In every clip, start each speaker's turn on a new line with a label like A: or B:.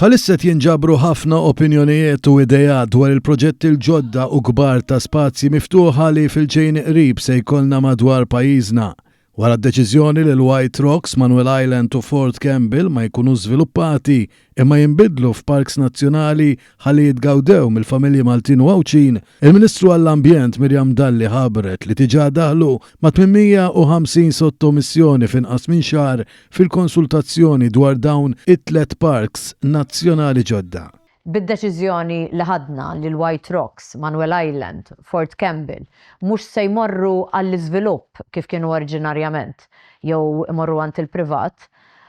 A: Bħalissa jinġabru ħafna opinjonijiet u idejat dwar il-proġetti l-ġodda u kbar ta' spazji miftuħa li fil-ġejn qrib se jkollna madwar pajjiżna. Wara d-deċiżjoni li l-White Rocks, Manuel Island u Fort Campbell ma jkunu żviluppati imma jinbidlu f'parks nazzjonali ħalli jitgawdew mill-familji Maltin u Għawċin, il-Ministru għall-Ambjent Mirjam Dalli ħabbret li diġà daħlu ma' 850 sottomissjoni f'inqas minn xahar fil-konsultazzjoni dwar dawn it-tlet parks nazzjonali ġodda.
B: Bid-deċiżjoni li ħadna li l-White Rocks, Manuel Island, Fort Campbell mhux se jmorru għall-iżvilupp kif kienu oriġinarjament jew imorru għand il-privat,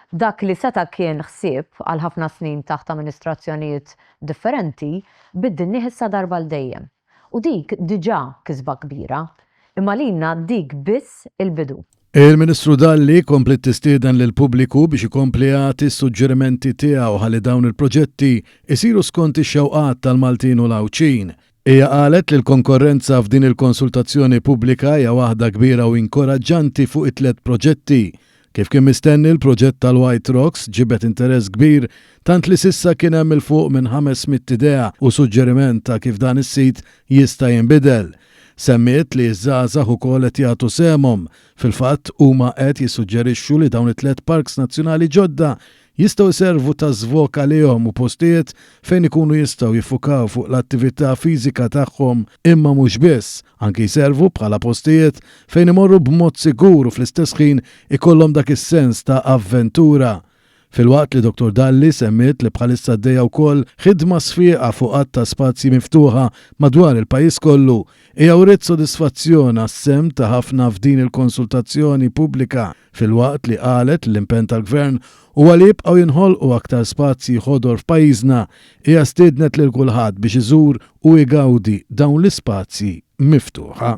B: dak li seta' kien ħsieb għal ħafna snin taħt amministrazzjonijiet differenti bid-dinni issa darba l-dejjem. U dik diġà kisba kbira, imma lilna dik biss il-bidu.
A: Il-Ministru Dalli komplet tistieden lill-pubbliku biex ikompli jagħti s-suġġerimenti tiegħu ħalli dawn il-proġetti isiru skont ix-xewqat tal-Maltin u l-Għawċin. Hija qalet li l-konkorrenza f'din il-konsultazzjoni pubblika hija waħda kbira u inkoraġġanti fuq it-tliet proġetti. Kif kien mistenni l-proġett tal-White Rocks ġibet interess kbir tant li sissa kien hemm il-fuq minn 500 idea u suġġeriment ta' kif dan is-sit jista' jinbidel. Semmiet li ż-żgħażagħ ukoll qed jagħtu semhom. Fil-fatt huma qed jissuġġerixxu li dawn it-tliet parks nazzjonali ġodda jistgħu jservu ta' żvok għalihom u postijiet fejn ikunu jistgħu jiffukaw fuq l-attività fiżika tagħhom imma mhux biss, anke jservu bħala postijiet fejn imorru b'mod sigur u fl-istess ħin ikollhom dak is-sens ta' avventura. Fil-waqt li Dr. Dalli semmiet li bħalissa għaddejja wkoll ħidma sfieqa fuq qatt ta' spazji miftuħa madwar il-pajjiż kollu hija wriet sodisfazzjon għas-sem ta' ħafna f'din il-konsultazzjoni pubblika fil-waqt li qalet l-impenn tal-Gvern huwa li jibqgħu jinħolqu aktar spazji ħodor f'pajjiżna hija stiednet lil kulħadd biex iżur u jgawdi dawn l-ispazji miftuħa.